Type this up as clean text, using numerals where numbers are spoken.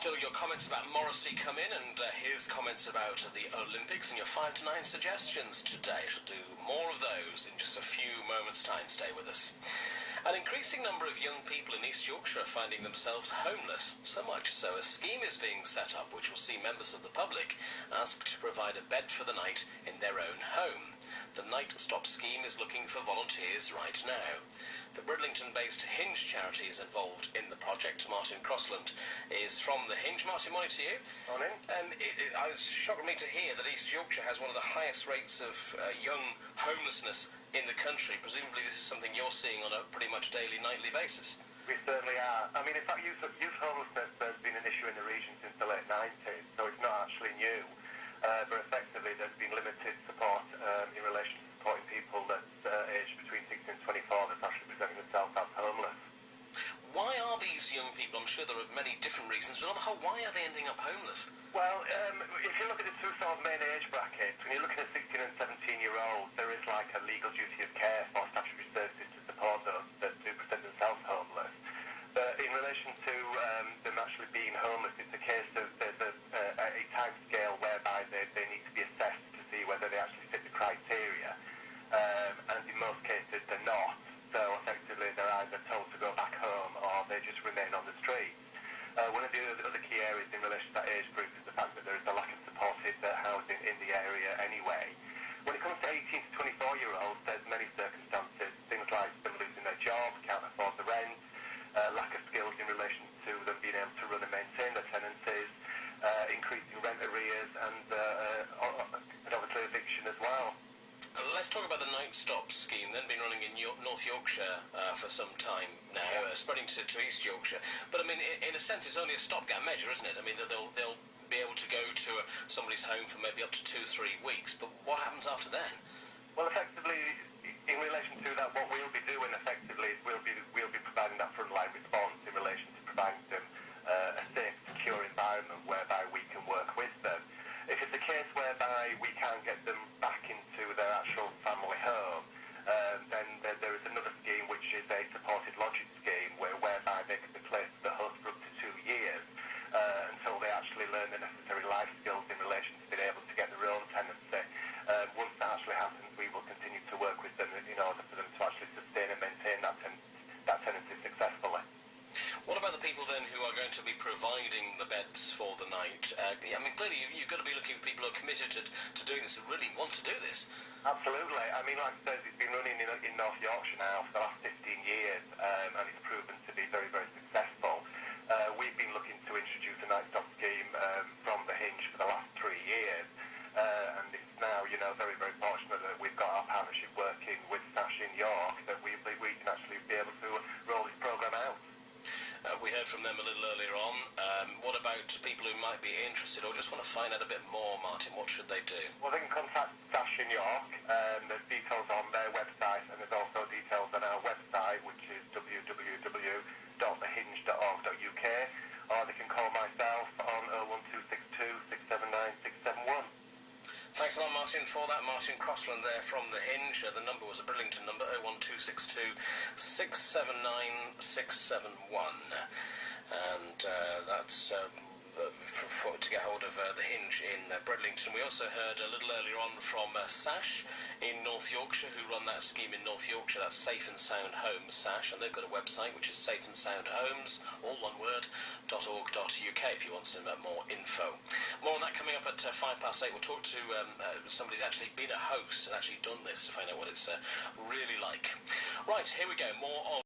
Still, your comments about Morrissey come in, and his comments about the Olympics and your 5 to 9 suggestions today. We'll do more of those in just a few moments' time. Stay with us. An increasing number of young people in East Yorkshire are finding themselves homeless, so much so a scheme is being set up which will see members of the public asked to provide a bed for the night in their own home. The Night Stop scheme is looking for volunteers right now. The Bridlington-based Hinge charity is involved in the project. Martin Crossland is from the Hinge. Martin, morning to you. Morning. I was shocked me to hear that East Yorkshire has one of the highest rates of young homelessness in the country. Presumably this is something you're seeing on a pretty much daily, nightly basis. We certainly are. I mean, in fact, youth homelessness has been an issue in the region since the late 90s, so it's not actually new. But effectively, there's been limited support in relation to supporting people that's aged between 16 and 24 that's actually presenting themselves as homeless. Why are these young people, I'm sure there are many different reasons, but on the whole, why are they ending up homeless? Well, if you look at the two sort of main age brackets, when you're looking at 16 and 17-year-olds, there is like a legal duty of care for statutory services to support those that do present themselves homeless. But in relation to them actually being homeless, it's a case of there's a time scale whereby they need to be assessed to see whether they actually fit the criteria. And in most cases, they're not. So effectively, they're either told to go back home or they just remain on the streets. One of the other key areas in relation to that age group is the fact that there is a lack of supported housing in the area anyway. When it comes to 18 to 24-year-olds, there's many circumstances, things like them losing their job, can't afford the rent, lack of skills in relation to them being able to run and maintain their tenancies, increasing rent arrears, and obviously eviction as well. Let's talk about the Night Stop scheme, then been running in North Yorkshire for some time now, spreading to East Yorkshire. But I mean, in a sense, it's only a stopgap measure, isn't it? I mean, they'll be able to go to somebody's home for maybe up to 2-3 weeks, but what happens after then? Well, effectively, in relation to that, what we'll be doing effectively is we'll be providing that frontline response in relation to providing them a safe, secure environment whereby we can work with them. If it's a case whereby we can't get them back into their actual family home, then there is another scheme which is a supported lodging scheme whereby they can be placed at the host for up to 2 years until they actually learn the necessary life skills in relation to being able to get their own tenancy. Once that actually happens, we will continue to work with them in order for them to actually sustain and maintain that tenancy successfully. What about the people then who are going to be providing the beds for the night? I mean, clearly you've got to be looking for people who are committed to doing this and really want to do this. Absolutely. I mean, like I said, it's been running in North Yorkshire now for the last 15 years, and it's proven to be very, very successful. We've been looking to introduce a Night Stop scheme from the Hinge for the last 3 years, and it's now, very, very fortunate that we've got our partnership working with Sash in York, that we can actually be able to roll this programme out. We heard from them a little earlier on. What about people who might be interested or just want to find out a bit more, Martin? What should they do? Well, they can contact Sash in York. There's details on their website, and there's also details on our website, which is www.thehinge.org.uk, or they can call myself on 01262 679 671. Thanks a lot, Martin, for that. Martin Crossland there from the Hinge. The number was a Bridlington number, 01262 679 671. And that's to get hold of the Hinge in Bridlington. We also heard a little earlier on from Sash in North Yorkshire, who run that scheme in North Yorkshire. That's Safe and Sound Homes, Sash, and they've got a website which is safeandsoundhomes, all one word, .org.uk if you want some more info. More on that coming up at 8:05. We'll talk to somebody who's actually been a host and actually done this to find out what it's really like. Right, here we go. More on